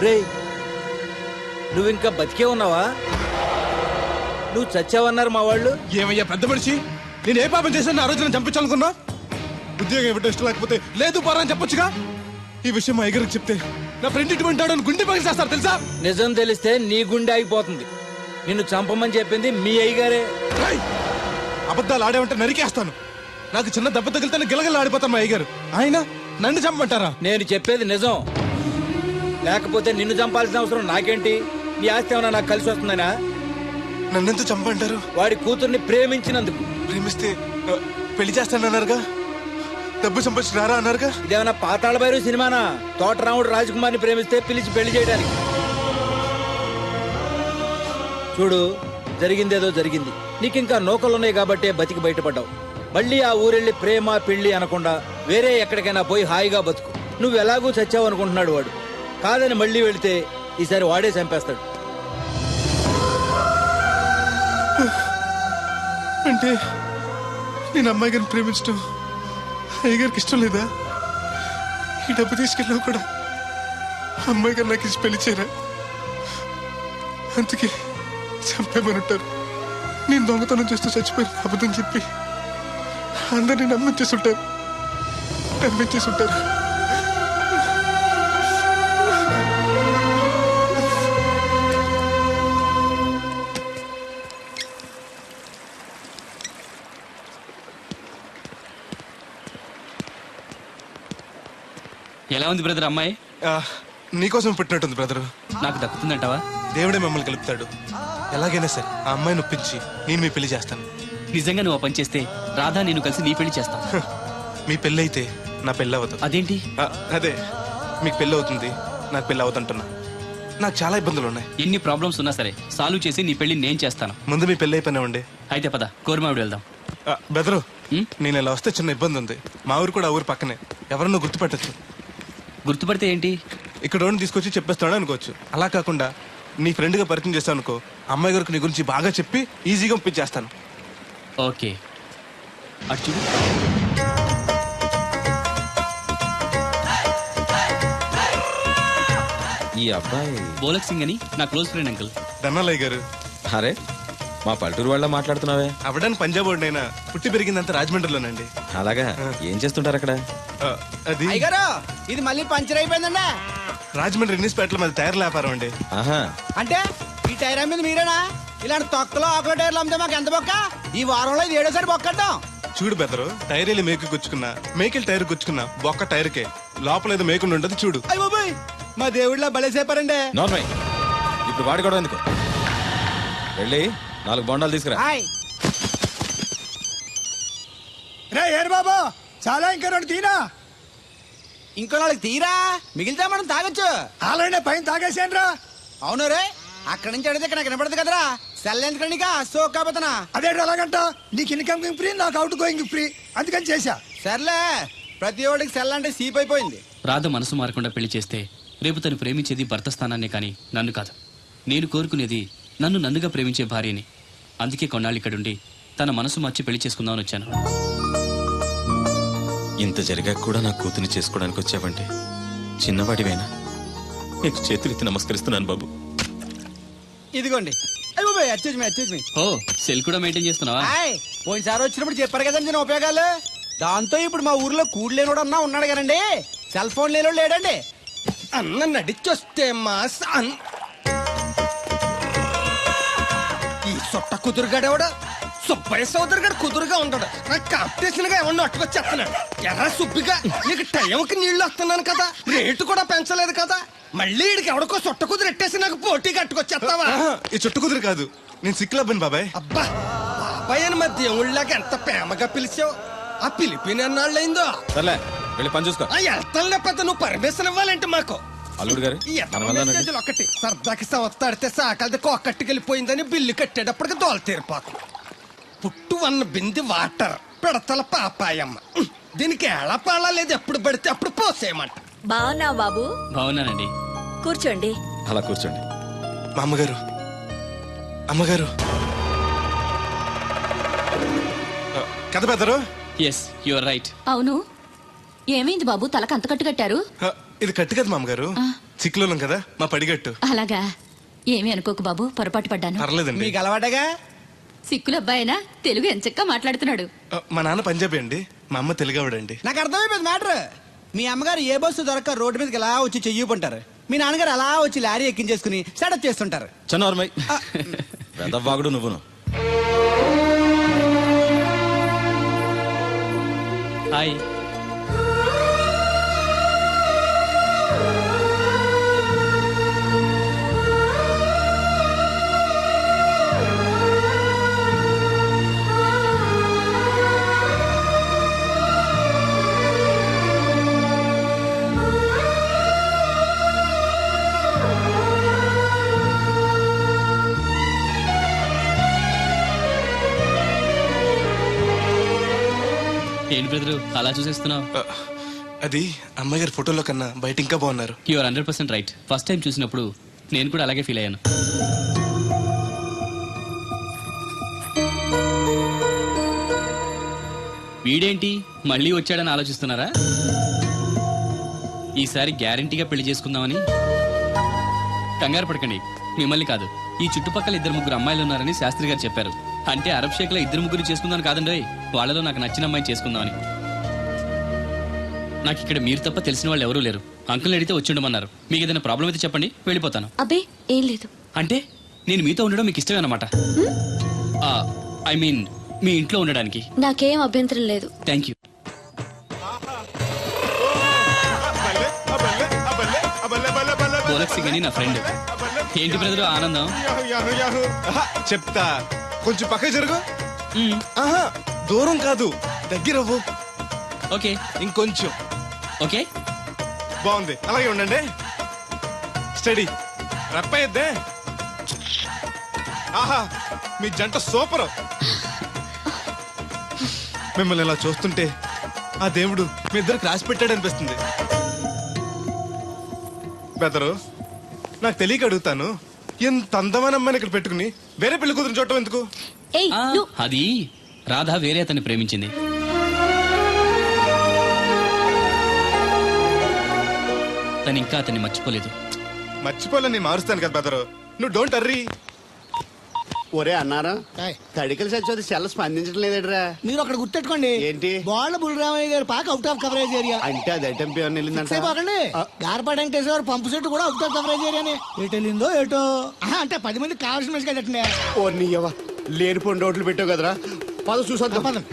రే, నువ్వు ఇంకా బతికే ఉన్నావా? నువ్వు చచ్చావన్నారు మా వాళ్ళు. ఏమయ్యా పెద్ద మనిషి, నేను ఏ పాపం చేశాను ఆ రోజు నేను చంపించాలనుకున్నా? ఉద్యోగం ఇవ్వడం ఇష్టం లేకపోతే లేదు పోరా అని చెప్పొచ్చుగా. ఈ విషయం మా అయ్యగారికి చెప్తే నా ఫ్రెండ్ ఇటువంటి వాడు గుండె పగిలి చేస్తారు తెలుసా? నిజం తెలిస్తే నీ గుండె ఆగిపోతుంది. నిన్ను చంపమని చెప్పింది మీ అయ్యగారే. అబద్ధాలు ఆడేమంటే నరికేస్తాను. నాకు చిన్న దెబ్బ తగిలితే గిలగల ఆడిపోతాను మా అయ్యగారు. ఆయన నన్ను చంపమంటారా? నేను చెప్పేది నిజం. లేకపోతే నిన్ను చంపాల్సిన అవసరం నాకేంటి? నీ ఆస్తి ఏమన్నా నాకు కలిసి వస్తుందనా? నన్నెందుకు చంపంటారు? వాడి కూతుర్ని ప్రేమించినందుకు. ప్రేమిస్తే పెళ్లి చేస్తానన్నారుగా, డబ్బు సంపాదించి రారా అన్నారుగా. ఇదేమన్నా పాతాళ భైరవి సినిమానా? తోటరాముడు రాజకుమార్ని ప్రేమిస్తే పిలిచి పెళ్లి చేయడానికి. చూడు, జరిగిందేదో జరిగింది. నీకింకా నూకలున్నాయి కాబట్టే బతికి బయటపడ్డావు. మళ్ళీ ఆ ఊరెళ్ళి ప్రేమ పెళ్లి అనకుండా వేరే ఎక్కడికైనా పోయి హాయిగా బతుకు. నువ్వు ఎలాగూ చచ్చావు అనుకుంటున్నాడు వాడు. కాదని మళ్ళీ వెళితే ఈసారి వాడే చంపేస్తాడు. అంటే నేను అమ్మాయి గారిని ప్రేమించడం అయ్యగారికి ఇష్టం లేదా? ఈ డబ్బు తీసుకెళ్ళినా కూడా అమ్మాయి గారు నాకు ఇచ్చి పెళ్లి చేయరా? అందుకే చంపేమని ఉంటారు. నేను దొంగతనం చేస్తూ చచ్చిపోయిన అబద్ధం చెప్పి అందరినీ నమ్మించేస్తుంటారు. ఎలా ఉంది బ్రదర్ అమ్మాయి? నీకోసం పుట్టినట్టుంది బ్రదరు. నాకు దక్కుతుందంటావా? దేవుడే మమ్మల్ని కలుపుతాడు. ఎలాగైనా సరే ఆ అమ్మాయిని ఒప్పించి నేను మీ పెళ్లి చేస్తాను. నిజంగా నువ్వు పని చేస్తే రాధా నేను కలిసి నీ పెళ్లి చేస్తాం. మీ పెళ్ళి అయితే నా పెళ్ళి అవుతుంది. అదేంటి? అదే, మీకు పెళ్ళి అవుతుంది, నాకు పెళ్ళి అవుతుంటున్నా. నాకు చాలా ఇబ్బందులు ఉన్నాయి. ఎన్ని ప్రాబ్లమ్స్ ఉన్నా సరే సాల్వ్ చేసి నీ పెళ్లి నేను చేస్తాను. ముందు మీ పెళ్ళి అయిపోయినామండి. అయితే పద కోరమావిడి వెళ్దాం. బెదరు, నేను ఇలా వస్తే చిన్న ఇబ్బంది ఉంది. మా ఊరు కూడా ఆ ఊరు పక్కనే, ఎవరన్నా గుర్తుపెట్టచ్చు. గుర్తుపడితే ఏంటి? ఇక్కడ తీసుకొచ్చి చెప్పేస్తాడు అనుకోవచ్చు. అలా కాకుండా నీ ఫ్రెండ్గా పరిచయం చేస్తాను అనుకో, అమ్మాయి గారికి నీ గురించి బాగా చెప్పి ఈజీగా పంపించేస్తాను. ఓకే, అటు చూడు. ఈ అబ్బాయి బోలక్ సింగ్ అని నా క్లోజ్ ఫ్రెండ్ అంకుల్. ధనాలయ్య గారు. అరే, మా పల్లెటూరు వాళ్ళ మాట్లాడుతున్నావే? అవడానికి పంజాబ్ వాడినైనా పుట్టి పెరిగిందంత రాజమండ్రిలోనండి. అలాగా? ఏం చేస్తుంటారు అక్కడ? అది ఇది మళ్ళీ పంచర్ అయిపోయిందండి. రాజమండ్రి ఇన్నిస్పేటలో మాది టైర్ వ్యాపారం అండి. ఆహా, అంటే ఈ టైర్ అమ్మింది మీరేనా? ఇలాంటి తొక్కలో ఆకుల టైర్లు అమ్మితే మాకు ఎంత బొక్క? ఈ వారంలో ఇది 7వ సారి బొక్కడ్డాం. చూడు బెదరు, టైర్ వెళ్ళి మేకు గుచ్చుకున్నా, మేకెళ్ళి టైర్ గుచ్చుకున్నా, బొక్క టైర్కే లోపల ఏదో మేకుండా ఉండదు. చూడు. అయ్య బాబాయ్, మా దేవుడిలా బలేసేపారండి. నార్మల్. ఇప్పుడు వాడి కూడా ఎందుకు? వెళ్ళి 4 బొండాలు తీసుకురా. రే ఏరు బాబా, చాలా ఇంకా 2 తీరా. ఇంకో 4 తీరా, మిగిలితే మనం తాగొచ్చు. ఆల్రెడీ పైన తాగేసాను రా. అవును రే, అక్కడి నుంచి అడిగితే ఇక్కడ వినపడదు కదరా. సెల్ ఎందుకండి సోకాబోతున్నా. అదే అలాగంట, నీకు ఇన్కమింగ్ ఫ్రీ, నాకు అవుట్ గోయింగ్ ఫ్రీ, అందుకని చేశా. సర్లే, ప్రతి ఒడికి సెల్ అంటే సీప్ అయిపోయింది. రాధ మనసు మారకుండా పెళ్లి చేస్తే రేపు తను ప్రేమించేది భర్త స్థానాన్నే కానీ నన్ను కాదు. నేను కోరుకునేది నన్ను నన్నుగా ప్రేమించే భార్యని. అందుకే కొన్నాళ్ళు ఇక్కడుండి తన మనసు మార్చి పెళ్లి చేసుకుందామని వచ్చాను. ఇంత జరిగాక కూడా నా కూతుని చేసుకోవడానికి వచ్చావంటే చిన్నవాడివేనా? నీకు చేతులెత్తి నమస్కరిస్తున్నాను బాబు. ఇదిగోండి. అయ్య బాబాయ్, అచ్చేజ్ మీ. ఓ, సెల్ కూడా మెయింటైన్ చేస్తున్నావా? పోయినసారి వచ్చినప్పుడు చెప్పారు కదండి నేను ఉపయోగాలు. దాంతో ఇప్పుడు మా ఊర్లో కూడు లేనోడు అన్నా ఉన్నాడు కదండి, సెల్ ఫోన్ లేనోడు లేడండి. అన్న నడిచొస్తే ఈ సొట్ట కుదురుగాడేవాడు సుబ్బయ్య సోదరు గారు కుదురుగా ఉంటాడు. నాకు కాంపిటీషన్ గా ఏమన్నా అట్టుకొచ్చేస్తున్నాడు. ఎర్ర సుబ్బిగా నీకు టైంకి నీళ్లు వస్తున్నాను కదా, రేటు కూడా పెంచలేదు కదా, మళ్ళీ ఇడికి ఎవడికో సొట్ట కుదురు ఎట్టేసి నాకు పోటీ కట్టుకొచ్చేస్తావా? ఈ చుట్టు కుదురు కాదు, నేను సిక్కులబ్బను బాబాయ్. అబ్బా, బాబాయ్ అని మా దేవుళ్ళకి ఎంత ప్రేమగా పిలిచావు. ఆ పిలిపిన ఎన్నాళ్ళైందో. సర్లే, వెళ్ళి పని చూసుకో. వెళ్తాను లేకపోతే నువ్వు పర్మిషన్ ఇవ్వాలంటే మాకు. అల్లుడు గారు, ఒకటి సరదాకి సంవత్సరాడితే సాకలది కోకట్టుకెళ్ళిపోయిందని బిల్లు కట్టేటప్పటికి దోల తీరిపోకు. పుట్టు 1 బింది వాటర్ పిడతల పాపాయమ్మ. దీనికి ఎలా పాలా లేదు, ఎప్పుడు పడితే అప్పుడు పోసేయమంట. బావునా బాబు? బాగున్నానండి. కూర్చోండి. అలా కూర్చోండి. మా అమ్మగారు కథ బెదరు. Yes, you are right. అవును, ఏమైంది బాబు తలకు అంత కట్టు కట్టారు? ఇది కట్టు కదా మామగారు, చిక్కులోలం కదా మా పడిగట్టు. అలాగా, ఏమీ అనుకోకు బాబు, పొరపాటు పడ్డాను. పర్లేదండి. మీకు అలవాటగా. సిక్కుల అబ్బాయినా తెలుగు ఎంచక్కా మాట్లాడుతున్నాడు. మా నాన్న పంజాబీ అండి, మా అమ్మ తెలుగావిడండి. నాకు అర్థమైపోయింది మ్యాటర్. మీ అమ్మగారు ఏ బస్సు దొరక్క రోడ్డు మీదకి ఎలా వచ్చి చెయ్యిపుంటారు, మీ నాన్నగారు అలా వచ్చి లారీ ఎక్కించేసుకుని సెటప్ చేస్తుంటారు. చన్నోర్మై వెదవ్వాగుడు నువ్వును. హాయ్. ఏంటి బ్రదరు అలా చూసేస్తున్నావు? అది అమ్మగారి ఫోటోలో కన్నా బయట ఇంకా బాగున్నారు. You are 100% right. First time చూసినప్పుడు నేను కూడా అలాగే ఫీల్ అయ్యాను. వీడేంటి మళ్ళీ వచ్చాడని ఆలోచిస్తున్నారా? ఈసారి గ్యారంటీగా పెళ్లి చేసుకుందామని. కంగారు పడకండి, మిమ్మల్ని కాదు, ఈ చుట్టుపక్కల 2-3 అమ్మాయిలు ఉన్నారని శాస్త్రి గారు చెప్పారు. అంటే అరబ్ షేక్ లో 2-3 చేసుకుందామని కాదండి, వాళ్ళలో నాకు నచ్చిన అమ్మాయిని చేసుకుందామని. నాకు ఇక్కడ మీరు తప్ప తెలిసిన వాళ్ళు ఎవరూ లేరు. అంకుల్ని అడిగితే వచ్చి ఉండమన్నారు. మీకు ఏదైనా ప్రాబ్లం అయితే చెప్పండి, వెళ్ళిపోతాను. అబ్బే ఏం లేదు. అంటే నేను మీతో ఉండడం మీకు ఇష్టమే అన్నమాట. ఐ మీన్ మీ ఇంట్లో ఉండడానికి. నాకేం అభ్యంతరం లేదు. Thank you. పోలక్ సింగ్ అని నా ఫ్రెండ్. ఏంటి బ్రదర్ ఆనందం? చెప్తా, కొంచెం పక్క జరుగు. మ్మ్. ఆహా, దూరం కాదు, దగ్గరవ్వు. ఓకే ఇంకొంచెం. ఓకే. బాగుంది, అలాగే ఉండండి. స్టడీ రప్పయ్యద్దే. ఆహా, మీ జంట సూపర్. మిమ్మల్ని ఇలా చూస్తుంటే ఆ దేవుడు మీ ఇద్దరికి రాసి పెట్టాడు అనిపిస్తుంది. బెదరు, నాకు తెలియక అడుగుతాను, ఎంత అందమైన అమ్మాయిని ఇక్కడ పెట్టుకుని వేరే పెళ్లి కూతురు చూడటం ఎందుకు? ఏయ్ ఆ, నువ్వు అది రాధ వేరే అతన్ని ప్రేమించింది. తను ఇంకా అతన్ని మర్చిపోలేదు. మర్చిపోలేని మారుస్తాను కదా బెదరు, నువ్వు డోంట్ అర్రీ. ఒరే అన్నారా, తడికలు సచ్చి సెల్ స్పందించడం లేదట్రా. మీరు అక్కడ గుర్తెట్టుకోండి, ఏంటి? బాళ్ళ బుల్రామయ్య గారు పాక అవుట్ ఆఫ్ కవరేజ్ ఏరియా. అంటే అది ఐటమ్ పేరు వెళ్ళిందంట. పోకండి, గార్పాడు వెంకటేశ్వర గారు పంపు సెట్ కూడా అవుట్ ఆఫ్ కవరేజ్ ఏరియానే. ఎటు వెళ్ళిందో ఏటో. అంటే 10 మందికి కావాల్సిన మనిషి కదండి. ఓ నీయవ్వ, లేనిపోని రోడ్లు పెట్టావు కదరా. పద చూసొద్దాం.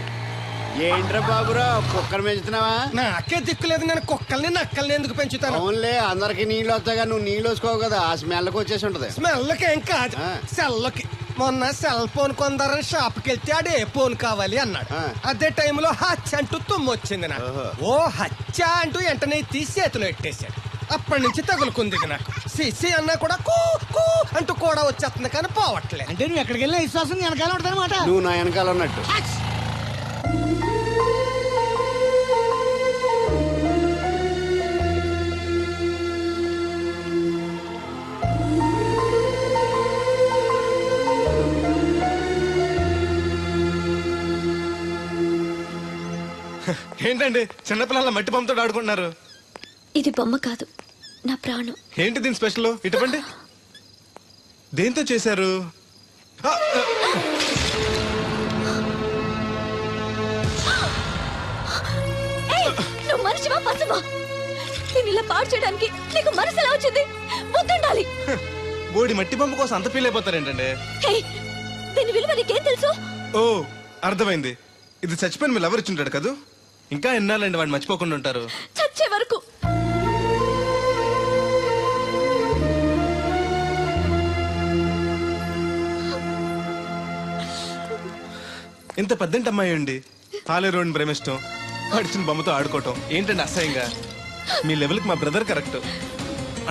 ఏంట్రా బాబురా, కుక్కర్ పెంచుతున్నావా? నాకే దిక్కులేదు, నేను కుక్కల్ని నక్కల్ని ఎందుకు పెంచుతాను? అవునులే, అందరికి నీళ్ళు వస్తాగా, నువ్వు నీళ్ళు వేసుకోవు కదా, ఆ స్మెల్కి వచ్చేసి ఉంటది. స్మెల్కి ఏం కాదు, సెల్కి. మొన్న సెల్ ఫోన్ కొందరని షాప్కి వెళ్తే ఆడే ఫోన్ కావాలి అన్నాడు. అదే టైంలో హచ్చ అంటూ తుమ్మొచ్చింది నాకు. ఓ హచ్చ అంటూ వెంటనే తీసి చేతిలో ఎట్టేశాడు. అప్పటి నుంచి తగులుకుంది ఇది నాకు. సిసి అన్నా కూడా కూ కూ అంటూ కూడా వచ్చేస్తుంది కానీ పోవట్లేదు. అంటే నువ్వు ఎక్కడికి వెళ్ళినా విశ్వాసం వెనకాల ఉంటుందన్నమాట. నువ్వు నా వెనకాల ఉన్నట్టు. ఏంటండి చిన్నపిల్లల మట్టి బొమ్మతో ఆడుకుంటున్నారు? ఇది బొమ్మ కాదు, నా ప్రాణం. ఏంటి దీని స్పెషల్? ఇటువంటి దేంతో చేశారు? నువ్వు మనిషివా పశువా? నేను ఇలా పాడు చేయడానికి నీకు మనసు ఎలా వచ్చింది? బుద్ధుండాలి. బోడి మట్టి బొమ్మ కోసం అంత ఫీల్ అయిపోతారేంటండి? హే, దీని విలువ నీకేం తెలుసు? ఓ అర్థమైంది, ఇది చచ్చిపోయిన మీ లవర్ ఇచ్చుంటాడు కదా. ఇంకా ఎన్నాలండి వాడిని మర్చిపోకుండా ఉంటారు? చచ్చే వరకు. ఇంత పెద్దంటి అమ్మాయి అండి, పాలేరోడ్ని ప్రేమిష్టం, వాడిచ్చిన బొమ్మతో ఆడుకోవటం ఏంటండి అసహ్యంగా? మీ లెవెల్కి మా బ్రదర్ కరెక్ట్.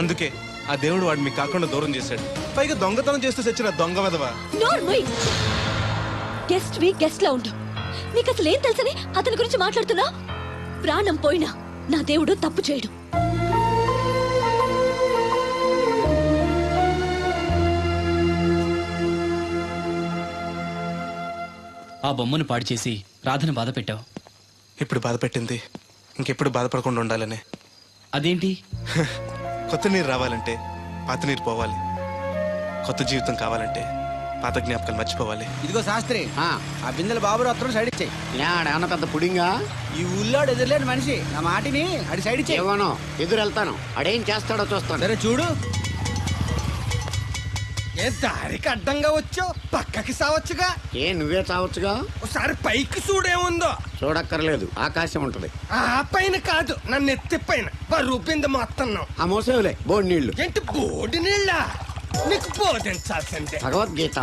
అందుకే ఆ దేవుడు వాడు మీకు కాకుండా దూరం చేశాడు. పైగా దొంగతనం చేస్తూ చచ్చిన దొంగ వెధవా. గెస్ట్ వి గెస్ట్ లా ఉండు. నీకు అసలు ఏం తెలుసని అతని గురించి మాట్లాడుతున్నా? ప్రాణం పోయినా నా దేవుడు తప్పు చేయడు. ఆ బొమ్మను పాడు చేసి రాధను బాధ పెట్టావు. ఇప్పుడు బాధ పెట్టింది ఇంకెప్పుడు బాధపడకుండా ఉండాలని. అదేంటి? కొత్త నీరు రావాలంటే పాత నీరు పోవాలి, కొత్త జీవితం కావాలంటే పాత జ్ఞాపకాలు మర్చిపోవాలి. ఇదిగో శాస్త్రి, ఆ బిందెల బాబు అత్తరు సైడ్ ఇచ్చాయి. ఏమన్నా పెద్ద పుడింగా? ఈ ఊళ్ళో ఎదురులేని మనిషి నా మాటిని అడి సైడ్ ఇచ్చాయి. ఏమనో ఎదురు వెళ్తాను, అడేం చేస్తాడో చూస్తాను. సరే చూడు. ఏ దారికి అడ్డంగా వచ్చావు, పక్కకి సావచ్చుగా. ఏ నువ్వే చావచ్చుగా. ఒకసారి పైకి చూడేముందో. చూడక్కర్లేదు, ఆకాశం ఉంటది. ఆ పైన కాదు, నన్ను ఎత్తి పైన రూపింది మొత్తం. ఆ మోసేవులే బోడి నీళ్లు. ఏంటి బోడి నీళ్ళ? నీకు బోధించాల్సిందే. భగవద్గీత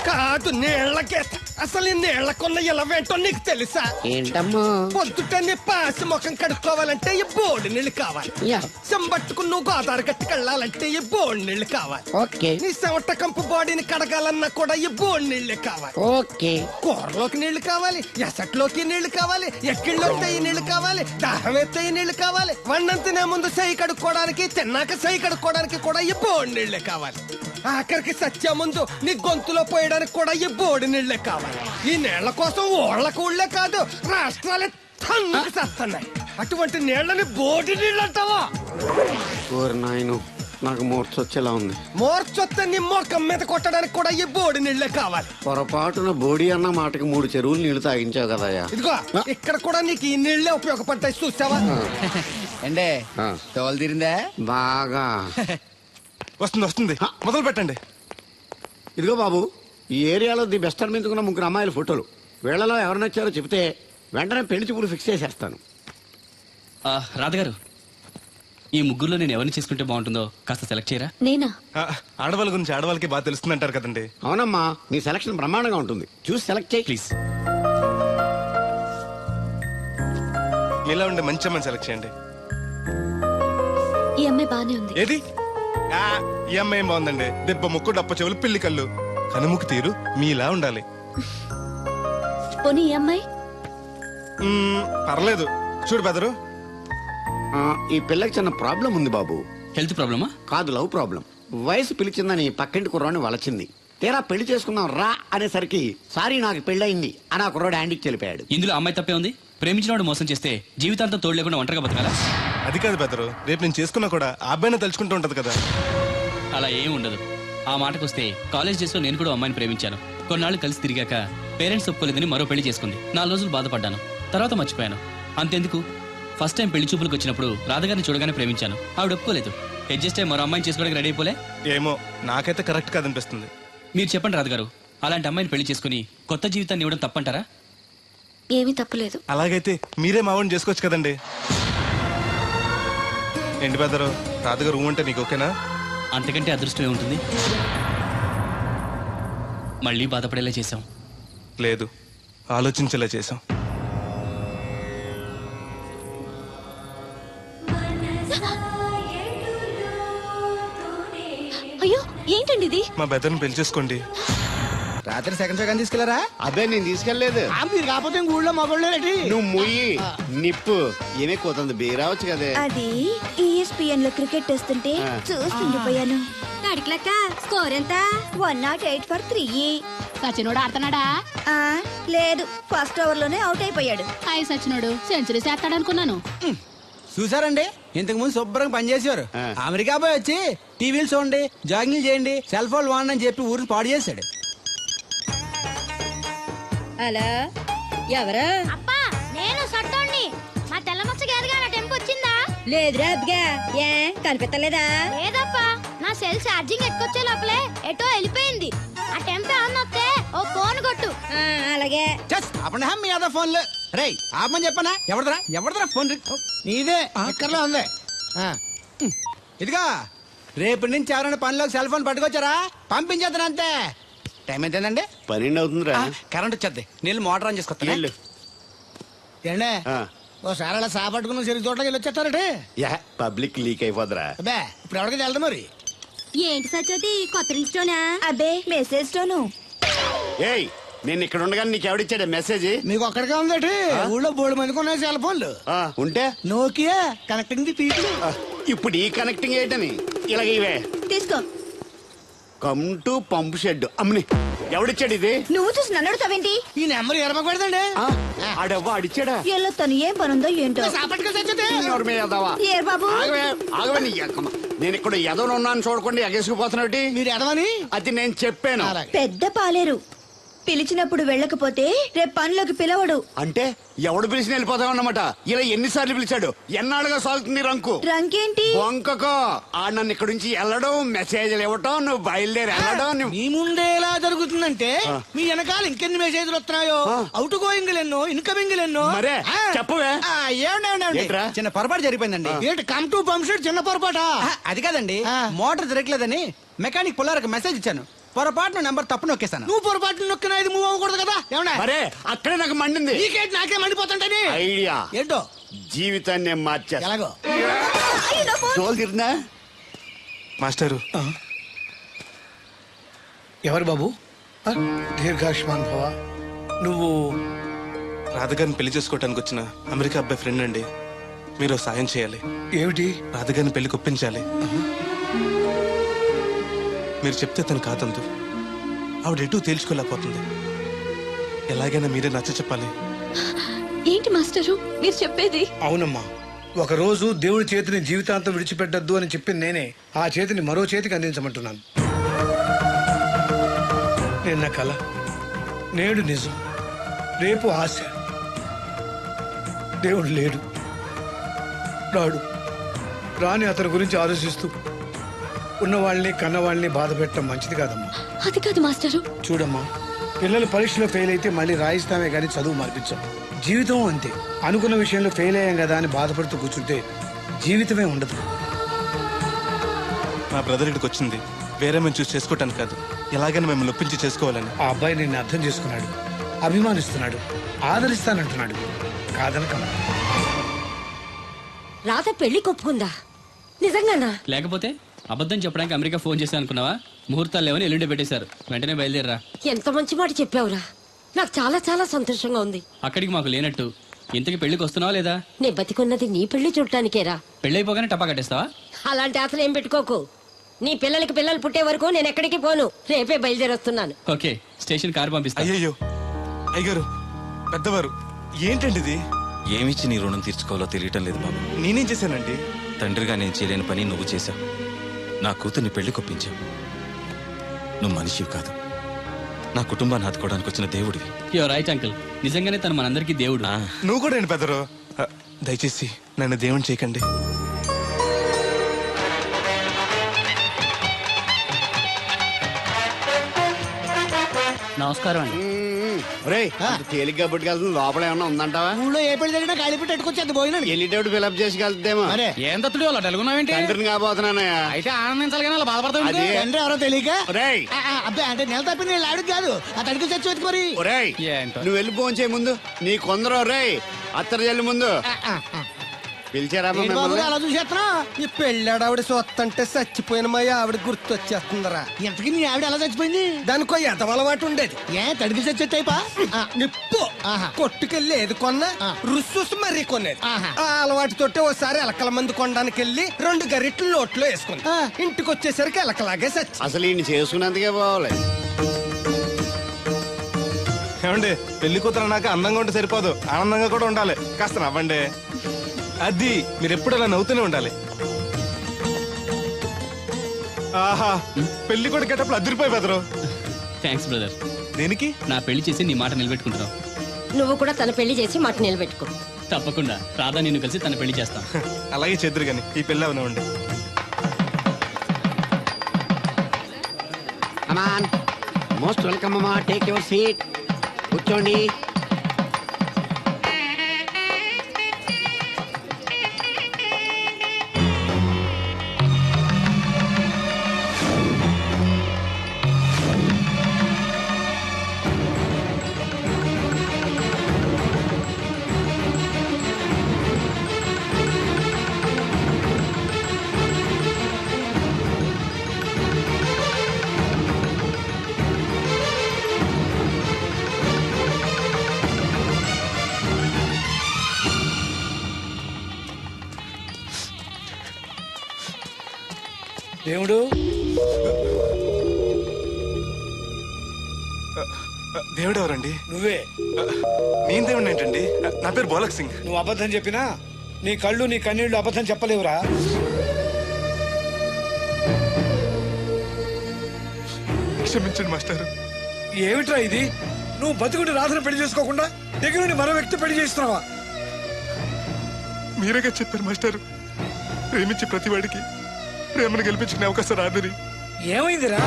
కాదు, నీళ్ళ గీత. అసలు ఈ నీళ్ళకున్న ఇలవేంటో నీకు తెలుసా? ఏంటమ్మా? పొద్దుటని పాసి ముఖం కడుక్కోవాలంటే ఈ బోడి నీళ్ళు కావాలి. యా. చెంబట్టుకుని నువ్వు గోదావరి గట్టుకు వెళ్ళాలంటే ఈ బోడి నీళ్ళు కావాలి. ఓకే నీ చెమట కంపు బాడీని కడగాలన్నా కూడా ఈ బోడి నీళ్ళే కావాలి. ఓకే. కూరలోకి నీళ్లు కావాలి, ఎసట్లోకి నీళ్లు కావాలి, ఎక్కిళ్ళొస్తే ఈ నీళ్లు కావాలి, దాహం ఎత్తే ఈ నీళ్లు కావాలి. వండంతినే ముందు సై కడుక్కోవడానికి, తిన్నాక సై కడుక్కోవడానికి కూడా ఈ బోడి నీళ్లే కావాలి. ఆఖరికి సత్య ముందు నీ గొంతులో పోయడానికి కూడా ఈ బోడి నీళ్లే కావాలి. ఈ నీళ్ల కోసం ఓళ్లకు ఊళ్ళే కాదు, రాష్ట్రాలే తన్నుకు చేస్తున్నాయి. అటువంటి నీళ్లని బోడి నీళ్ళు అంటావా? ఓరి నాయను, నాకు మూర్చొచ్చేలా ఉంది. మోర్చొత్తే నీ మొఖం మీద కొట్టడానికి కూడా ఈ బోడి నీళ్లే కావాలి. పొరపాటున బోడి అన్న మాటకి 3 చెరువులు నీళ్లు తాగించావు కదయ్యా. ఇదిగో ఇక్కడ కూడా నీకు ఈ నీళ్లే ఉపయోగపడతాయి, చూసావా? అంటే ఆ. తోలు తీరిందా? బాగా. వస్తుంది వస్తుంది, మొదలు పెట్టండి. ఇదిగో బాబు, ఈ ఏరియాలో ది బెస్ట్ అనిపించుకున్న 3 అమ్మాయిల ఫోటోలు. వీళ్ళలో ఎవరు నచ్చారో చెప్తే వెంటనే పెళ్లి చూపులు ఫిక్స్ చేసేస్తాను. రాధగారు, ఈ ముగ్గురులో నేను ఎవరిని చేసుకుంటే బాగుంటుందో కాస్త సెలెక్ట్ చేయరా? నేనా? ఆడవాళ్ళ గురించి ఆడవాళ్ళకి బాగా తెలుస్తుంది అంటారు కదండి. అవునమ్మా, నీ సెలక్షన్ బ్రహ్మాండంగా ఉంటుంది. చూసి సెలెక్ట్ చేయి ప్లీజ్. మీలా ఉండే మంచి అమ్మని సెలెక్ట్ చేయండి. ఈ అమ్మాయి బానే ఉంది. ఏది? ఈ అమ్మాయి ఏం బాగుందండి. దెబ్బ ముక్కు, డప్ప చెవులు, పిల్లి కళ్ళు, కనుముక్కు తీరు మీలా ఉండాలి. పోనీ ఈ అమ్మాయి? పర్లేదు. చూడు బెదరు, ఈ పిల్లకి చిన్న ప్రాబ్లం ఉంది బాబు. హెల్త్ ప్రాబ్లమా? కాదు, లవ్ ప్రాబ్లం. వయసు పిలిచిందని పక్కింటి కుర్రాడిని వలచింది. తీరా పెళ్లి చేసుకుందాం రా అనేసరికి సారీ నాకు పెళ్ళయింది అని ఆ కుర్రాడు హ్యాండ్కి చెలిపాడు. ఇందులో అమ్మాయి తప్పే ఉంది. ప్రేమించినవాడు మోసం చేస్తే జీవితాంతం తోడు లేకుండా ఒంటరిగా బతకాలా? అది కాదు బెదరు, రేపు నేను చేసుకున్నా కూడా ఆ అబ్బాయిని తలుచుకుంటూ ఉంటది కదా. అలా ఏం ఉండదు. ఆ మాటకొస్తే కాలేజ్ డేస్ లో నేను కూడా అమ్మాయిని ప్రేమించాను. కొన్నాళ్ళు కలిసి తిరిగాక పేరెంట్స్ ఒప్పుకోలేదని మరో పెళ్లి చేసుకుంది. 4 రోజులు బాధపడ్డాను, తర్వాత మర్చిపోయాను. అంతెందుకు, ఫస్ట్ టైం పెళ్లి చూపులకు వచ్చినప్పుడు రాధగారిని చూడగానే ప్రేమించాను. ఆవిడ ఒప్పుకోలేదు. అడ్జస్ట్ అయ్యి మరో అమ్మాయిని చేసుకోవడానికి రెడీ అయిపోలే. ఏమో, నాకైతే కరెక్ట్ కాదనిపిస్తుంది. మీరు చెప్పండి రాధగారు, అలాంటి అమ్మాయిని పెళ్లి చేసుకుని కొత్త జీవితాన్ని ఇవ్వడం తప్పంటారా? ఏమీ తప్పులేదు. అలాగైతే మీరే మావాడిని చేసుకోవచ్చు కదండి. ఏంటి బెదరు, రాధగారు ఊ అంటే నీకు ఓకేనా? అంతకంటే అదృష్టం ఏముంటుంది? మళ్ళీ బాధపడేలా చేశాం. లేదు, ఆలోచించేలా చేసాం. అయ్యో, ఏంటండి ఇది? మా బెదర్ని పెళ్లి చేసుకోండి. రాత్రి సెకండ్ సెకండ్ తీసుకెళ్లారా? అదే నేను తీసుకెళ్లేదు. మీరు కాకపోతే ఊళ్ళో మగోళ్ళేటి? నువ్వు ముయ్యి నిప్పు ఏమే కోతుంది బీరావచ్చు కదే. అది ESPN లో క్రికెట్ టెస్తుంటే చూస్తుండిపోయాను. అడిక్లక్క స్కోర్ ఎంత? 108 for 3. సచినోడు ఆడుతున్నాడా? లేదు, ఫస్ట్ ఓవర్ లోనే అవుట్ అయిపోయాడు. హాయ్ సచినోడు సెంచరీ చేస్తాడనుకున్నాను. చూసారండి, ఇంతకు ముందు శుభ్రంగా పనిచేసేవారు. అమెరికా పోయి వచ్చి టీవీలు చూడండి, జాగింగ్ చేయండి, సెల్ ఫోన్ వాడండి అని చెప్పి ఊరిని పాడు చేశాడు. అలా ఎవరా? అప్పా, నేను సట్టోణ్ణి. మా తెల్ల మచ్చ గారిగా నా టెంపు వచ్చిందా? లేదురా అబ్బిగా, ఏ కనిపెట్టలేదా? లేదప్పా, నా సెల్ ఛార్జింగ్ ఎక్కొచ్చే లోపలే ఎటో వెళ్ళిపోయింది. ఆ టెంపే అన్నొస్తే ఓ ఫోన్ కొట్టు. అలాగే. అప్పుడు మీ అదా ఫోన్లు రే ఆపమని చెప్పనా? ఎవడదరా ఫోన్? నీదే ఎక్కర్లో ఉంది. ఇదిగా రేపటి నుంచి ఎవరైనా పనిలోకి సెల్ ఫోన్ పట్టుకొచ్చారా పంపించేద్దాను అంతే. టైం ఎంతేనండి? 12 అవుతుందిరా. కరెంట్ వచ్చేద్ది, నీళ్ళు మోటార్ ఆన్ చేసుకొస్తా. వెళ్ళు. ఏండే ఆ. ఓసారి అలా సాపట్టుకున్న చెరుకు తోటకి వెళ్ళి వచ్చేస్తారటే. యా, పబ్లిక్ లీక్ అయిపోద్రా. అబ్బే, ఇప్పుడు ఎవరికి వెళ్దాం మరి? ఏంటి సత్యవతి, కొత్త రిజిస్టోనా? అబ్బే, మెసేజ్ తోను. ఏయ్, నేను ఇక్కడ ఉండగానే నీకు ఎవడిచ్చాడు మెసేజ్? మీకు ఒక్కడికే ఉందటి? ఊళ్ళో 3 మందికి ఉన్నాయి సెల్ ఫోన్లు. ఉంటే నోకియా కనెక్టింగ్ ది పీపుల్. ఇప్పుడు ఈ కనెక్టింగ్ ఏంటని ఇలాగ ఇవే తీసుకో. కమ్ టు పంప్ షెడ్ అమ్మని. ఎవడిచ్చాడు ఇది నువ్వు చూసి నన్ను అడుగుతావేంటి? ఈ నెంబర్ ఎరమకు పెడదండి ఆ, ఆడెవ్వ అడిచాడా ఎల్లో తను ఏం పనుందో ఏంటో. ఎవరి మీద ఎదవా? ఏర్ బాబు, ఆగవే, ఆగవే నీ ఎక్కమ్మ. నేను ఇక్కడ ఎదవను ఉన్నాను చూడకుండా ఎగేసుకుపోతున్నాడు. మీరు ఎదవని అది నేను చెప్పాను. పెద్ద పాలేరు. పిలిచినప్పుడు వెళ్ళకపోతే రేపు పనిలోకి పిలవడు. అంటే ఎవడు పిలిచిన వెళ్ళిపోతామన్నమాట. ఇలా ఎన్నిసార్లు పిలిచాడు? ఎన్నాళ్ళుగా సాగుతుంది రంకు. రంకేంటి? వంకకో ఆ నన్ను ఇక్కడ నుంచి వెళ్ళడం, మెసేజ్లు ఇవ్వటం, నువ్వు బయలుదేరి వెళ్ళడం. మీ ముందే ఎలా జరుగుతుందంటే మీ వెనకాల ఇంకెన్ని మెసేజ్లు వస్తున్నాయో, అవుట్ గోయింగ్ ఎన్నో, ఇన్కమింగ్ ఎన్నో. మరే చెప్పవే. ఏమండి ఏంట్రా? చిన్న పొరపాటు జరిగిపోయిందండి. ఏంటి కమ్ టు పంప్ షెడ్ చిన్న పొరపాట? అది కాదండి, మోటార్ తిరగలేదని మెకానిక్ పుల్లారకు మెసేజ్ ఇచ్చాను. పొరపాటున నెంబర్ తప్పు నొక్కేసాను. నువ్వు పొరపాటు నొక్కినా ఇది మూవ్ అవ్వకూడదు కదా. ఏమన్నా మరే అక్కడే నాకు మండింది. నీకేంటి నాకే మండిపోతుంటని ఐడియా ఏంటో జీవితాన్ని నేను మార్చేస్తా. ఎలాగో తోలు తిరిగినా మాస్టరు, ఎవరు బాబు? దీర్ఘాయుష్మాన్ భవ. నువ్వు రాధగారిని పెళ్లి చేసుకోవటానికి వచ్చిన అమెరికా అబ్బాయి ఫ్రెండ్ అండి. మీరు సాయం చేయాలి. ఏమిటి? రాధగారిని పెళ్లికి ఒప్పించాలి. మీరు చెప్తే తను కాదందు. ఆవిడ ఎటూ తేల్చుకోలేకపోతుంది. ఎలాగైనా మీరే నచ్చ చెప్పాలి. ఏంటి మాస్టరు మీరు చెప్పేది? అవునమ్మా, ఒకరోజు దేవుడి చేతిని జీవితాంతం విడిచిపెట్టద్దు అని చెప్పింది నేనే. ఆ చేతిని మరో చేతికి అందించమంటున్నాను. నిన్న కల, నేడు నిజం, రేపు ఆశ. దేవుడు లేడు, రాడు. రాని అతని గురించి ఆలోచిస్తూ ఉన్నవాళ్ళని కన్నవాళ్ళని బాధ పెట్టడం మంచిది కాదమ్మా. అది కాదు మాస్టరు. చూడమ్మా, పిల్లలు పరీక్షలో ఫెయిల్ అయితే మళ్ళీ రాయిస్తామే కానీ చదువు మార్పించాం. జీవితం అంతే. అనుకున్న విషయంలో ఫెయిల్ అయ్యాం కదా అని బాధపడుతూ కూర్చుంటే జీవితమే ఉండదు. మా బ్రదర్ ఇక్కడికి వచ్చింది వేరే మేము చూసి చేసుకోవటానికి కాదు, ఎలాగైనా మిమ్మల్ని ఒప్పించి చేసుకోవాలని. ఆ అబ్బాయి నిన్ను అర్థం చేసుకున్నాడు, అభిమానిస్తున్నాడు, ఆదరిస్తానంటున్నాడు. కాదనకమ్మా. రాధ పెళ్లి కొప్పుకుందా? నిజంగానా? లేకపోతే అబద్ధం చెప్పడానికి అమెరికా ఫోన్ చేశాను అనుకున్నావా? ముహూర్తాలు లేవని ఎల్లుండి పెట్టేశారు. వెంటనే బయలుదేరరా. ఎంత మంచి మాట చెప్పావురా. నాకు చాలా చాలా సంతోషంగా ఉంది. అక్కడికి మాకు లేనట్టు ఇంతకి పెళ్లికి వస్తున్నావా లేదా? నే బతికున్నది నీ పెళ్లి చూడటానికేరా. పెళ్ళైపోగానే టపా కట్టేస్తావా? అలాంటి ఆశలు ఏం పెట్టుకోకు. నీ పిల్లలకి పిల్లలు పుట్టే వరకు నేను ఎక్కడికి పోను. రేపే బయలుదేరొస్తున్నాను. ఓకే, స్టేషన్ కారు పంపిస్తా. అయ్యయ్యో అయ్యగారు, పెద్దవారు, ఏంటండి ఇది? ఏమిచ్చి నీ రుణం తీర్చుకోవాలో తెలియటం లేదు బాబు. నేనేం చేశానండి? తండ్రిగా నేను చేయలేని పని నువ్వు చేశావు. నా కూతుర్ని పెళ్లి కొప్పించావు. నువ్వు మనిషివి కాదు, నా కుటుంబాన్ని ఆదుకోవడానికి వచ్చిన దేవుడివి. Your right uncle. నిజంగానే తను మనందరికీ దేవుడు. నువ్వు కూడా ఏంటి పెద్దరు? దయచేసి నన్ను దేవుని చేయకండి. నమస్కారం అండి. రేయ్, తేలిగ్గా పుట్టుకెళ్తుంది. లోపల ఏమన్నా ఉందంటావా? ఊళ్ళో ఏ పెళ్లి జరిగినా కాళీ పెట్టి ఎట్టుకొచ్చేది పోయినాడు. వెళ్ళేటప్పుడు ఫిలప్ చేసి వెళ్తేమో. అరే ఏం తత్తుడు అలా తెలుగున్నావేంటి? తండ్రిని కాబోతున్నానయ్యా. అయితే ఆనందించాలి కానీ అలా బాధపడతావు. అది తండ్రి ఎవరో తెలియక రేయ్, అబ్బాయి అంటే నెల తప్పింది ఆడికి కాదు, ఆ తడికి చచ్చి వెతుకు మరి. ఒరేయ్, ఏంటో. నువ్వు వెళ్ళి ఫోన్ చేయ ముందు. నీ కొందరు రేయ్ అత్తరు జల్లి ముందు పిలిచారా ఏంటి బాబు అలా చూసేస్తున్నా? ఈ పెళ్ళాడు సొత్తంటే చచ్చిపోయిన మా ఆవిడ గుర్తొచ్చేస్తుందరా. ఇంతకీ నీ ఆవిడ ఎలా చచ్చిపోయింది? దానికో ఎంత అలవాటు ఉండేది. ఏ తడికి చచ్చేటైపా? నిప్పు కొట్టుకెళ్ళి ఏది కొన్నా రుస్సు మరీ కొనేది. ఆ అలవాటు తోటే ఓసారి ఎలకల మంది కొనడానికి వెళ్ళి 2 గరిట్లు నోట్లో వేసుకుంది. ఇంటికి వచ్చేసరికి ఎలకలాగే చచ్చి. అసలు ఈయన చేసుకున్నందుకే పోవాలి. ఏమండి, పెళ్లి కూతురు నాకు అందంగా ఉంటే సరిపోదు, ఆనందంగా కూడా ఉండాలి. కాస్త నవ్వండి. అది మీరు ఎప్పుడు అలా నవ్వుతూనే ఉండాలి. ఆహా, పెళ్లి కూడా గెటప్పుడు అదిరిపోయి బెదరు. Thanks brother. దేనికి? నా పెళ్లి చేసి నీ మాట నిలబెట్టుకుంటున్నావు. నువ్వు కూడా తన పెళ్లి చేసి మాట నిలబెట్టుకో. తప్పకుండా రాధా నిన్ను కలిసి తన పెళ్లి చేస్తాం. అలాగే చేద్దరు గాని ఈ పెళ్లి అవనివ్వండి. అమాన్ మోస్ట్ వెల్కమ్ అమ్మా. టేక్ యువర్ సీట్, కూర్చోండి. దేవుడు దేవుడు ఎవరండి? నువ్వే. నేను దేవుడు ఏంటండి? నా పేరు బోలక్ సింగ్. నువ్వు అబద్ధం చెప్పినా నీ కళ్ళు నీ కన్నీళ్లు అబద్ధం చెప్పలేవురా. క్షమించండి మాస్టారు. ఏమిట్రా ఇది? నువ్వు బతుకుంటే రాధను పెళ్లి చేసుకోకుండా దగ్గర నుండి మరో వ్యక్తి పెళ్లి చేస్తున్నావా? మీరేగా చెప్పారు మాస్టారు, ప్రేమించే ప్రతివాడికి ప్రేమను గెలిపించుకునే అవకాశం రాదని. ఏమైందిరా?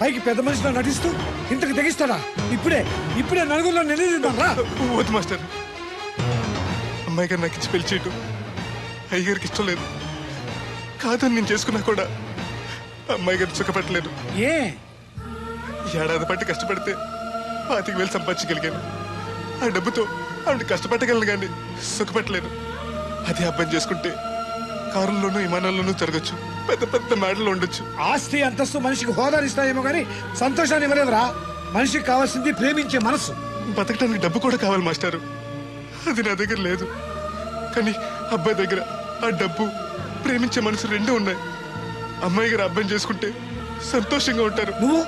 పైకి పెద్ద మనిషిలో నటిస్తూ ఇంతకు తెగిస్తాడా? ఇప్పుడే నలుగురిలో నిలదీద్దాం రా. వద్దు మాస్టర్, అమ్మాయి గారు నాకు ఇచ్చి పెళ్లి చేయటం అయ్యగారికి ఇష్టం లేదు. కాదని నేను చేసుకున్నా కూడా అమ్మాయి గారిని సుఖపెట్టలేదు. ఏ ఏడాది పట్టి కష్టపడితే 25,000 సంపాదించగలిగాను. ఆ డబ్బుతో ఆవిడ కష్టపట్టగలను కానీ సుఖపెట్టలేను. అదే అబ్బాయి చేసుకుంటే కారుల్లోనూ విమానాల్లోనూ తిరగచ్చు, పెద్ద పెద్ద మేడలు ఉండొచ్చు. ఆస్తి అంతస్తు మనిషికి హోదానిస్తాయేమో కానీ సంతోషాన్ని ఇవ్వలేదురా. మనిషికి కావాల్సింది ప్రేమించే మనసు. బతకడానికి డబ్బు కూడా కావాలి మాస్టారు, అది నా దగ్గర లేదు. కానీ అబ్బాయి దగ్గర ఆ డబ్బు, ప్రేమించే మనసు రెండూ ఉన్నాయి. అమ్మాయి గారు అబ్బాయిని చేసుకుంటే సంతోషంగా ఉంటారు. నువ్వు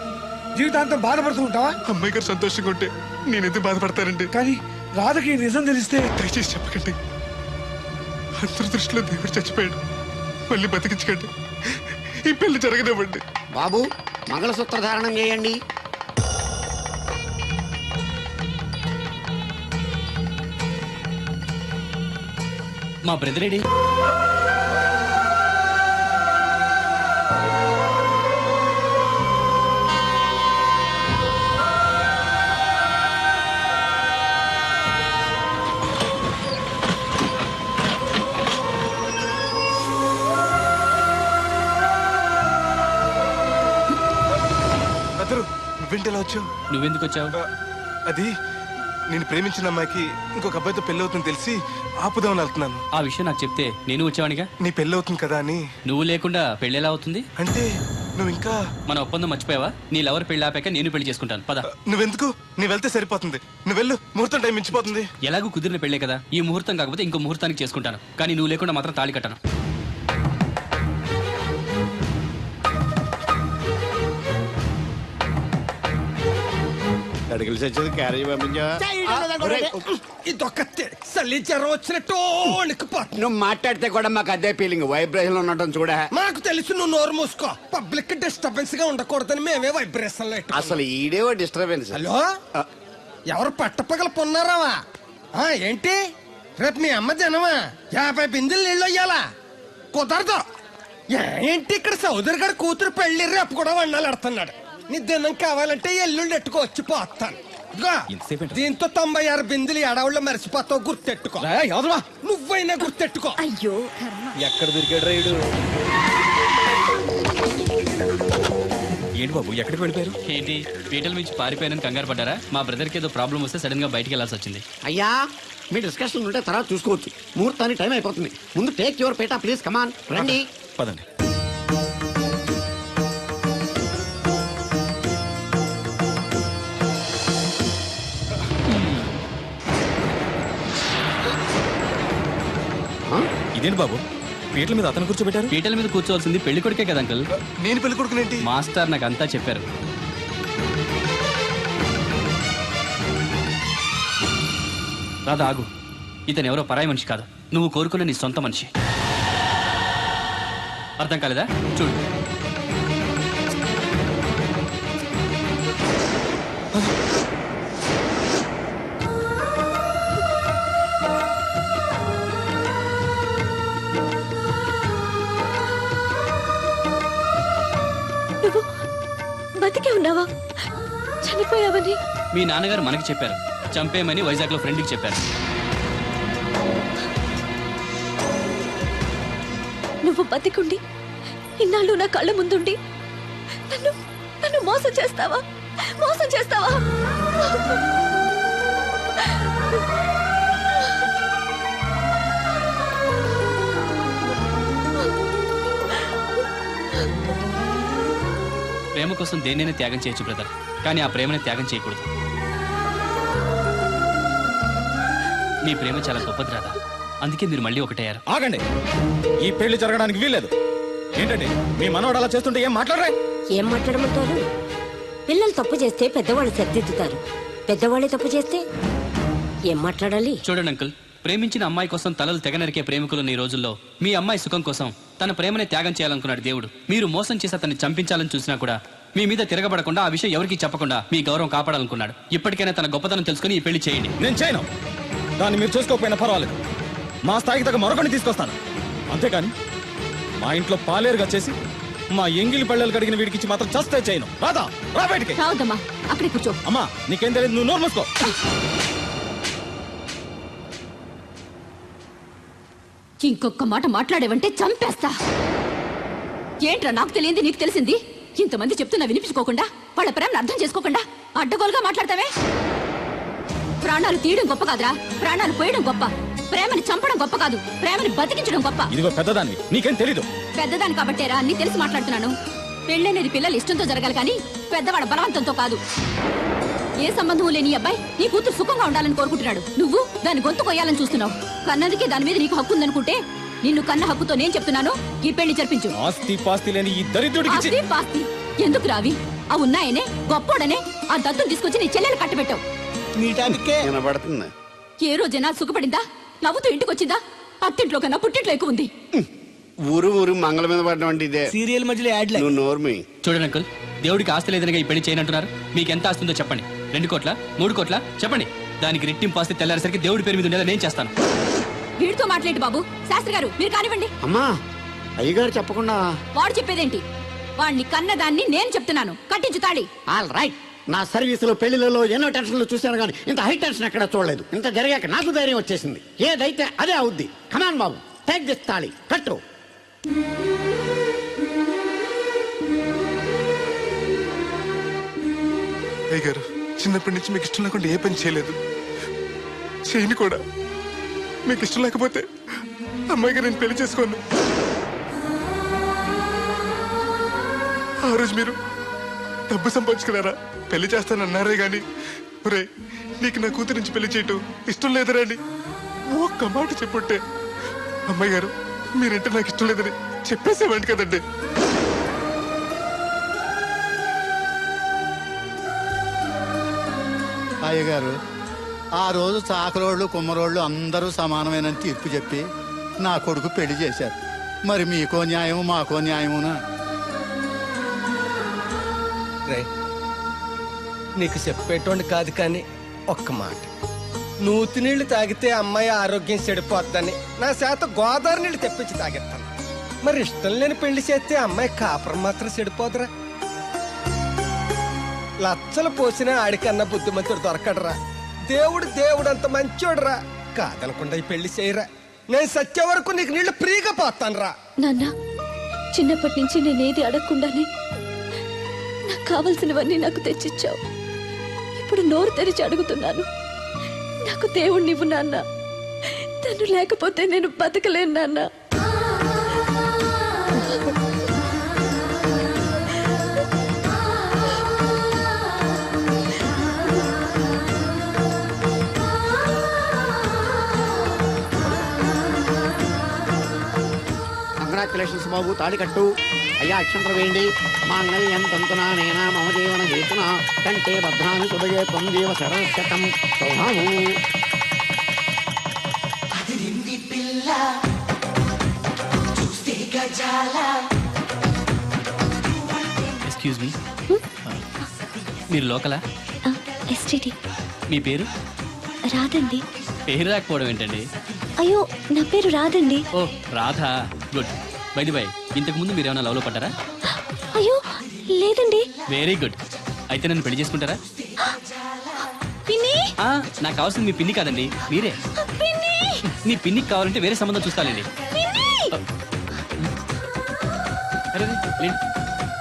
జీవితాంతం బాధపడుతూ ఉంటావా? అమ్మాయి గారు సంతోషంగా ఉంటే నేనెందుకు బాధపడతానండి? కానీ రాధకి ఈ నిజం తెలిస్తే దయచేసి చెప్పకండి. అందరి దృష్టిలో దేవుడు చచ్చిపోయాడు, మళ్ళీ బతికించకండి. ఈ పెళ్లి జరగనివ్వండి. బాబు, మంగళసూత్ర ధారణం చేయండి. మా బ్రదర్ ఏడి? అందరూ నువ్వేంటి ఎలా వచ్చావు? నువ్వెందుకు వచ్చావు? అది నేను ప్రేమించిన అమ్మాయికి ఇంకొక అబ్బాయితో పెళ్లి అవుతుందని తెలిసి ఆపుదామని వెళ్తున్నాను. ఆ విషయం నాకు చెప్తే నేను వచ్చేవాడిగా. నీ పెళ్లి అవుతుంది కదా అని. నువ్వు లేకుండా పెళ్లి ఎలా అవుతుంది? అంటే నువ్వు ఇంకా మన ఒప్పందం మర్చిపోయావా? నీ లవర్ పెళ్లి ఆపాక నేను పెళ్లి చేసుకుంటాను. పద. నువ్వెందుకు? నీ వెళ్తే సరిపోతుంది. నువ్వు వెళ్ళు, ముహూర్తం టైం మించిపోతుంది. ఎలాగూ కుదిరిన పెళ్లే కదా, ఈ ముహూర్తం కాకపోతే ఇంకో ముహూర్తానికి చేసుకుంటాను. కానీ నువ్వు లేకుండా మాత్రం తాళి కట్టను. అడిగిలి చచ్చేది క్యారేజ్ పంపించా. నువ్వు మాట్లాడితే కూడా మాకు అదే ఫీలింగ్, వైబ్రేషన్ ఉండటం చూడ. మాకు తెలుసు, నువ్వు నోరు మూసుకో. పబ్లిక్ డిస్టర్బెన్స్ గా ఉండకూడదని మేమే వైబ్రేషన్. అసలు ఈడేవో డిస్టర్బెన్స్. హలో, ఎవరు పట్టపగల పొన్నారావా? ఏంటి రేపు మీ అమ్మ జనమా 50 బిందెలు నీళ్ళు అయ్యాలా? కుదరదు. ఏంటి ఇక్కడ సౌదరి గారి కూతురు పెళ్లి రేపు కూడా వండాలి ఆడుతున్నాడు. నీ దినం కావాలంటే ఎల్లుండి ఎట్టుకోవచ్చు పోతాను. దీంతో 96 బిందెలు ఎడవుల్లో మరిచిపోతావు, గుర్తెట్టుకో. నువ్వైనా గుర్తెట్టుకో. అయ్యో ఎక్కడ దొరికాడు రైడు? ఏంటి బాబు, ఎక్కడికి వెళ్ళిపోయారు? ఏంటి పీటల నుంచి పారిపోయానని కంగారు పడ్డారా? మా బ్రదర్కి ఏదో ప్రాబ్లం వస్తే సడన్ గా బయటికి వెళ్ళాల్సి వచ్చింది. అయ్యా, మీ డిస్కషన్ ఉంటే తర్వాత చూసుకోవచ్చు. ముహూర్తానికి టైం అయిపోతుంది. ముందు టేక్ యువర్ పేటా ప్లీజ్. కమాన్ రండి. పదండి. ఇదేంటి బాబు, పీటల మీద అతను కూర్చోబెట్టారు? పీటల మీద కూర్చోవాల్సింది పెళ్లి కొడుకే కదా అంకుల్. నేను పెళ్లి కొడుకునేంటి? మాస్టర్ నాకు అంతా చెప్పారు. రాదా ఆగు, ఇతను ఎవరో పరాయి మనిషి కాదు, నువ్వు కోరుకున్న నీ సొంత మనిషి. అర్థం కాలేదా? చూడు. నువ్వు బతికే ఉన్నావా? చనిపోయావని మీ నాన్నగారు మనకి చెప్పారు, చంపేయమని వైజాగ్ లో ఫ్రెండ్కి చెప్పారు. నువ్వు బతికుండి ఇన్నాళ్ళు నా కళ్ళ ముందుండి నన్ను నన్ను మోసం చేస్తావా? మోసం చేస్తావా? ప్రేమ కోసం దేన్నైనా త్యాగం చేయొచ్చు బ్రదర్, కానీ ఆ ప్రేమని త్యాగం చేయకూడదు. నీ ప్రేమ చాలా గొప్పది రాదా, అందుకే మీరు మళ్ళీ ఒకటయ్యారు. ఆగండి, ఈ పెళ్లి జరగడానికి వీల్లేదు. ఏంటండి మీ మనవడు అలా చేస్తుంటే ఏం మాట్లాడరా? ఏం మాట్లాడమంటారు? పిల్లలు తప్పు చేస్తే పెద్దవాళ్ళు సరిదిద్దుతారు, పెద్దవాళ్ళే తప్పు చేస్తే ఏం మాట్లాడాలి? చూడండి అంకుల్, ప్రేమించిన అమ్మాయి కోసం తలలు తెగ నరికే ప్రేమికులున్న ఈ రోజుల్లో మీ అమ్మాయి సుఖం కోసం తన ప్రేమని త్యాగం చేయాలనుకున్నాడు దేవుడు. మీరు మోసం చేసి అతన్ని చంపించాలని చూసినా కూడా మీ మీద తిరగబడకుండా ఆ విషయం ఎవరికీ చెప్పకుండా మీ గౌరవం కాపాడాలనుకున్నాడు. ఇప్పటికైనా తన గొప్పతనం తెలుసుకుని ఈ పెళ్లి చేయండి. నేను చేయను. దాన్ని మీరు చూసుకోకపోయినా పర్వాలేదు. మా స్థాయికి తగ్గ మరొకటి తీసుకొస్తాను. అంతేకాని మా ఇంట్లో పాలేరుగా చేసి మా ఎంగిలి పళ్ళలు కడిగిన వీడికిచ్చి మాత్రం చస్తే చేయను. రాదా, రా బయటికి. రావద్దమ్మా, అక్కడే కూర్చో. అమ్మా నీకేం తెలియదు, నువ్వు నోరు మూసుకో. ఇంకొక మాట మాట్లాడేవంటే చంపేస్తా. ఏంట్రా నాకు తెలియంది నీకు తెలిసింది? ఇంతమంది చెప్తున్నా వినిపించుకోకుండా, వాళ్ళ ప్రేమను అర్థం చేసుకోకుండా అడ్డగోలుగా మాట్లాడతావే. ప్రాణాలు తీయడం గొప్ప కాదురా, ప్రాణాలు పోయడం గొప్ప. ప్రేమని చంపడం గొప్ప కాదు, ప్రేమని బతికించడం గొప్ప. ఇదిగో పెద్దదాన్ని, నీకేం తెలీదు. పెద్దదాని కాబట్టేరా అన్ని తెలిసి మాట్లాడుతున్నాను. పెళ్ళనేది పిల్లలు ఇష్టంతో జరగాలి కానీ పెద్దవాడ బలవంతంతో కాదు. ఏ సంబంధం లేని ఈ అబ్బాయి నీ కూతురు సుఖంగా ఉండాలని కోరుకుంటున్నాడు. నువ్వు దాని గొంతు కొయ్యాలని చూస్తున్నావు. కన్నదికే దాని మీద నీకు హక్కు ఉందనుకుంటే నిన్ను కన్న హక్కుతో నేను చెప్తున్నాను, ఈ పెళ్లి జరిపించు. ఆస్తి పాస్తి లేని ఈ దరిద్రుడికి ఆస్తి పాస్తి ఎందుకు రావి? ఆ ఉన్నాయనే గొప్పోడనే ఆ దత్తును తీసుకొచ్చి నీ చెల్లెలు కట్టబెట్టావు. వినబడుతుంది. ఏ రోజైనా సుఖపడిందా? నవ్వుతూ ఇంటికి వచ్చిందా? అత్తింట్లో కన్నా పుట్టింట్లో ఎక్కువ ఉంది. ఊరు ఊరు మంగళ మీద పడడం అంటే ఇదే. సీరియల్ మధ్యలో యాడ్ నువ్వు నోర్మి. చూడండి అంకుల్, దేవుడికి ఆస్తి లేదనగా ఈ పెళ్లి చేయనంటున్నారు. మీకు ఎంత ఆస్తి ఉందో చెప్పండి. 2 కోట్ల 3 కోట్ల చెప్పండి. దానికి రెట్టింపు ఆస్తి తెల్లారేసరికి దేవుడి పేరు మీద ఉండేలా నేను చేస్తాను. వీడితో మాట్లాడి బాబు. శాస్త్రి గారు మీరు కానివ్వండి. అమ్మా అయ్యగారు చెప్పకుండా. వాడు చెప్పేదేంటి? వాడిని కన్నదాన్ని నేను చెప్తున్నాను, కట్టించు తాళి. All right. నా సర్వీసులో పెళ్లిలలో ఎన్నో టెన్షన్లు చూశాను కానీ ఇంత హై టెన్షన్ ఎక్కడ చూడలేదు. ఇంత జరిగాక నాకు ధైర్యం వచ్చేసింది. ఏదైతే అదే అవుద్ది. కమాన్ బాబు, టేక్ దిస్ తాళి, కట్టు. అయ్యగారు చిన్నప్పటి నుంచి మీకు ఇష్టం లేకుండా ఏ పని చేయలేదు, చేయని కూడా. మీకు ఇష్టం లేకపోతే అమ్మాయి గారు నేను పెళ్లి చేసుకోను. ఆ రోజు మీరు డబ్బు సంపాదించుకున్నారా, పెళ్లి చేస్తానన్నారే గాని రే నీకు నా కూతురు నుంచి పెళ్లి చేయటం ఇష్టం లేదరా అని ఒక్క మాట చెప్పుంటే అమ్మాయి గారు మీరంటే నాకు ఇష్టం లేదని చెప్పేసేవాడి కదండి. అయ్యగారు ఆ రోజు చాకరోళ్ళు కుమ్మరోళ్ళు అందరూ సమానమైన తీర్పు చెప్పి నా కొడుకు పెళ్లి చేశారు. మరి మీకో న్యాయము మాకో న్యాయమునా? నీకు చెప్పేటోండి కాదు కానీ ఒక్క మాట. నూతి నీళ్లు తాగితే అమ్మాయి ఆరోగ్యం చెడిపోద్దని నా చేత గోదావరి నీళ్లు తెప్పించి తాగేస్తాను. మరి ఇష్టం లేని పెళ్లి చేస్తే అమ్మాయి కాపురం మాత్రం చెడిపోదురా? లచ్చలు పోసినా ఆడికన్నా బుద్ధిమంతుడు దొరకడరా. దేవుడు అంత మంచోడురా. కాదనకుండా ఈ పెళ్లి చేయరా. నేను సత్య వరకు నీకు నీళ్లు ఫ్రీగా పోతాను రా. నాన్న, చిన్నప్పటి నుంచి నేనేది అడగకుండానే నాకు కావలసినవన్నీ నాకు తెచ్చిచ్చావు. ఇప్పుడు నోరు తెరిచి అడుగుతున్నాను, నాకు దేవుణ్ణివ్వు నాన్న. తను లేకపోతే నేను బతకలేను నాన్న. కంగ్రాచులేషన్స్ బాబు, తాళి కట్టు. అయ్యా అక్షంతలు వేయండి. మాంగళ్యం తంతునా నేనా మమ జీవన హేతునా కంటే భద్రాన్ని శుభయే త్వం జీవ శరశతం సౌభాము. ఎక్స్క్యూజ్ మీ, మీరు లోకలా? ఎస్టీడీ. మీ పేరు? రాదండి. పేరు రాకపోవడం ఏంటండి? అయ్యో, నా పేరు రాదండి. ఓ Radha, good. By the by, ఇంతకు ముందు మీరు ఏమైనా లవ్లో పడ్డారా? అయ్యో లేదండి. Very good. అయితే నన్ను పెళ్లి చేసుకుంటారా? పిన్ని, నాకు కావాల్సింది మీ పిన్ని కాదండి, మీరే. పిన్ని, మీ పిన్నికి కావాలంటే వేరే సంబంధం చూస్తానండి.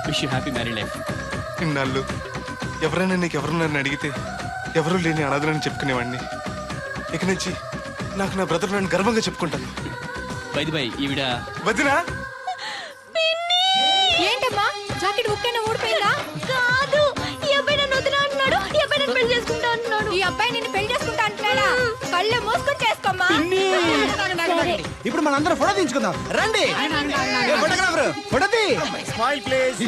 Wish you happy married life. ఇన్నాళ్ళు ఎవరైనా నీకు ఎవరున్నారని అడిగితే ఎవరూ లేని అనాథలని చెప్పుకునేవాడిని. ఇక నుంచి నాకు నా బ్రదర్ నన్ను గర్వంగా చెప్పుకుంటాను. బై ది బై, ఈవిడ వదినా. ఏంటమ్మా జాకెట్ ఉక్కైనా ఊడిపోయిందా? కాదు, ఈ అబ్బాయి నన్ను వదినా అంటున్నాడు. ఈ అబ్బాయి నన్ను పెళ్లి చేసుకుంటా అంటున్నాడు. ఈ అబ్బాయి నిన్ను పెళ్లి చేసుకుంటా అంటున్నాడా? కళ్ళు మూసుకొని చేసుకోమ్మా. ఇప్పుడు మనందరం ఫోటో తీయించుకుందాం రండి ఫోటోగ్రాఫర్ ఫోటో తీ స్మైల్ ప్లీజ్